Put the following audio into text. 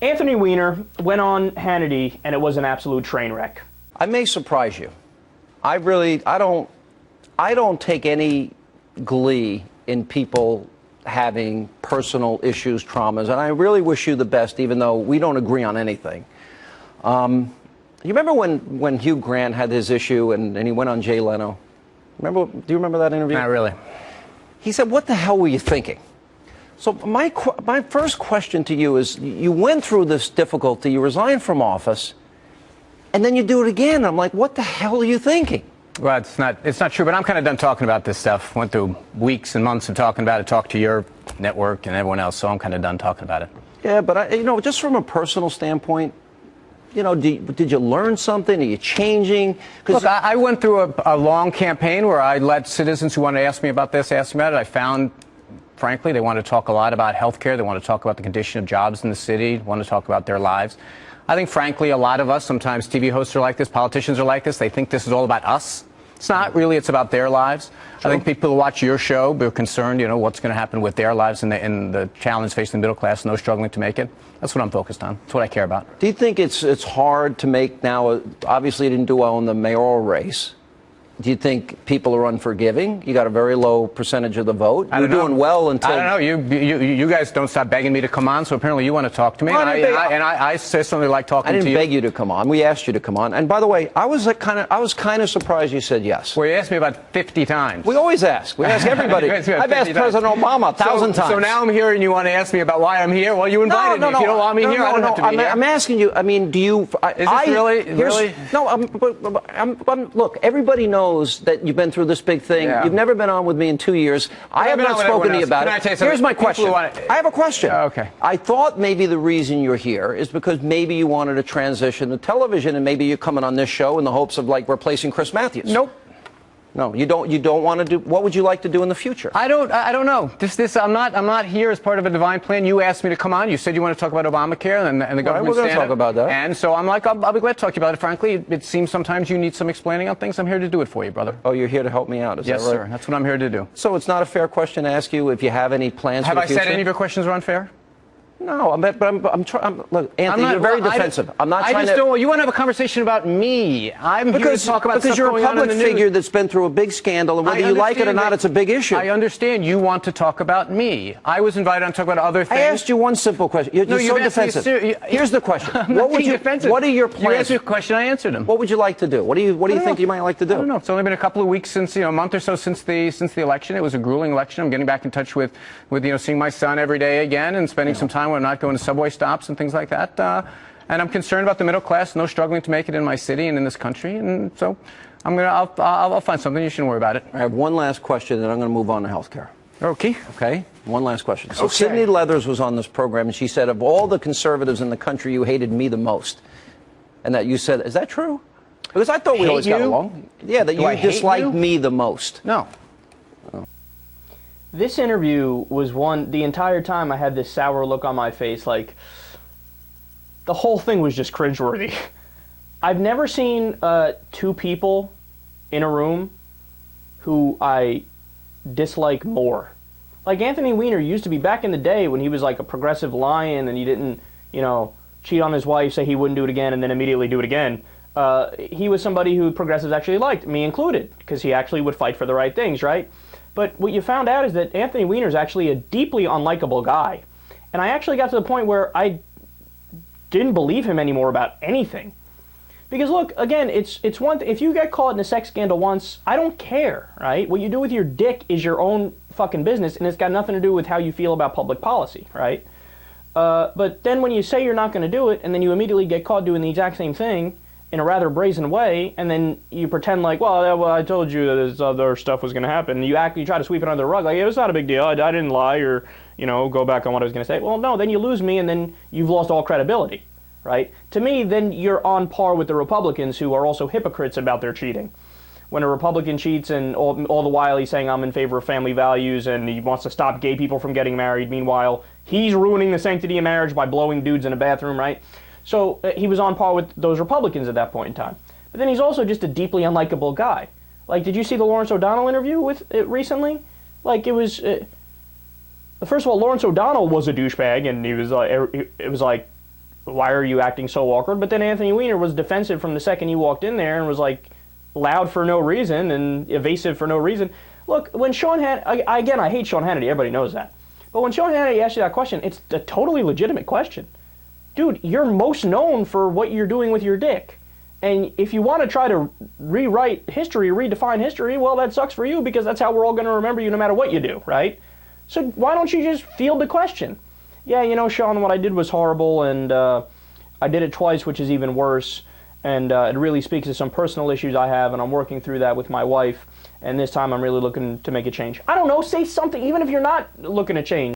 Anthony Weiner went on Hannity, and it was an absolute train wreck. I may surprise you. I don't take any glee in people having personal issues, traumas, and I really wish you the best, even though we don't agree on anything. You remember when Hugh Grant had his issue and he went on Jay Leno? Do you remember that interview? Not really. He said, "What the hell were you thinking?" So my first question to you is, you went through this difficulty, you resigned from office, and then you do it again. I'm like, what the hell are you thinking? Well, it's not true, but I'm kind of done talking about this stuff. Went through weeks and months of talking about it, talked to your network and everyone else, so I'm kind of done talking about it. Yeah, but just from a personal standpoint, did you learn something? Are you changing? Look, I went through a long campaign where I let citizens who wanted to ask me about this ask me about it. I found, frankly, they want to talk a lot about health care. They want to talk about the condition of jobs in the city, want to talk about their lives. I think, frankly, a lot of us, sometimes TV hosts are like this, politicians are like this, they think this is all about us. It's not really, it's about their lives. Sure. I think people who watch your show, they're concerned, what's going to happen with their lives and the challenge facing the middle class and those struggling to make it. That's what I'm focused on. That's what I care about. Do you think it's hard to make now, obviously you didn't do well in the mayoral race. Do you think people are unforgiving? You got a very low percentage of the vote. You're doing well until... I don't know. You guys don't stop begging me to come on, so apparently you want to talk to me. I certainly like talking to you. I didn't beg you to come on. We asked you to come on. And by the way, I was kind of surprised you said yes. Well, you asked me about 50 times. We always ask. We ask everybody. I've asked President Obama 1,000 times. So now I'm here and you want to ask me about why I'm here? Well, you invited me. If you don't want me here, I don't have to be here. I'm asking you, do you... Is this really? No, look, everybody knows that you've been through this big thing. Yeah. You've never been on with me in 2 years. I have not spoken to you about it. Here's my question. I have a question. Okay. I thought maybe the reason you're here is because maybe you wanted to transition to television and maybe you're coming on this show in the hopes of replacing Chris Matthews. Nope. No, you don't want to do. What would you like to do in the future? I don't know. I'm not here as part of a divine plan. You asked me to come on. You said you want to talk about Obamacare and the government. We're going to talk about that. And so I'm like, I'll be glad to talk to you about it. Frankly, it seems sometimes you need some explaining on things. I'm here to do it for you, brother. Oh, you're here to help me out. Is that right? Yes, sir. That's what I'm here to do. So it's not a fair question to ask you if you have any plans for the future? Have I said any of your questions are unfair? No, I'm trying. Look, Anthony, you're very defensive. I'm not trying to. You want to have a conversation about me. I'm here to talk about because stuff you're going a on in public the figure news. that's been through a big scandal, and whether you like it or not, it's a big issue. I understand you want to talk about me. I was invited on to talk about other things. I asked you one simple question. You're so defensive. Here's the question. What are your plans? You asked me a question, I answered them. What would you like to do? What do you think you might like to do? I don't know. It's only been a couple of weeks since, a month or so since the election. It was a grueling election. I'm getting back in touch with seeing my son every day again and spending some time when I'm not going to subway stops and things like that. And I'm concerned about the middle class and those struggling to make it in my city and in this country. And so I'll find something. You shouldn't worry about it. I have one last question, and I'm going to move on to health care. Okay. Okay. One last question. So Sydney Leathers was on this program, and she said, of all the conservatives in the country, you hated me the most. And that you said, is that true? Because I thought we always got along. Yeah, that you disliked me the most. No. This interview was the entire time I had this sour look on my face, like, the whole thing was just cringeworthy. I've never seen two people in a room who I dislike more. Like Anthony Weiner used to be back in the day when he was like a progressive lion and he didn't, cheat on his wife, say he wouldn't do it again, and then immediately do it again. He was somebody who progressives actually liked, me included, because he actually would fight for the right things, right? But what you found out is that Anthony Weiner is actually a deeply unlikable guy. And I actually got to the point where I didn't believe him anymore about anything. Because look, again, it's one thing. If you get caught in a sex scandal once, I don't care, right? What you do with your dick is your own fucking business, and it's got nothing to do with how you feel about public policy, right? But then when you say you're not going to do it, and then you immediately get caught doing the exact same thing in a rather brazen way, and then you pretend like, well, I told you that this other stuff was going to happen. You try to sweep it under the rug, like, yeah, it's not a big deal. I didn't lie, or go back on what I was going to say. Well, no, then you lose me, and then you've lost all credibility, right? To me, then you're on par with the Republicans, who are also hypocrites about their cheating. When a Republican cheats, and all the while he's saying, I'm in favor of family values, and he wants to stop gay people from getting married. Meanwhile, he's ruining the sanctity of marriage by blowing dudes in a bathroom, right? So he was on par with those Republicans at that point in time. But then he's also just a deeply unlikable guy. Like, did you see the Lawrence O'Donnell interview with recently? Like, it was... first of all, Lawrence O'Donnell was a douchebag, and he was like... It was like... why are you acting so awkward? But then Anthony Weiner was defensive from the second he walked in there and was like loud for no reason and evasive for no reason. Look, when Sean Hannity, again, I hate Sean Hannity, everybody knows that. But when Sean Hannity asks you that question, it's a totally legitimate question. Dude, you're most known for what you're doing with your dick. And if you want to try to rewrite history, redefine history, well, that sucks for you because that's how we're all going to remember you no matter what you do, right? So why don't you just field the question? Yeah, you know, Sean, what I did was horrible, and I did it twice, which is even worse. And it really speaks to some personal issues I have, and I'm working through that with my wife. And this time I'm really looking to make a change. I don't know, say something, even if you're not looking to change.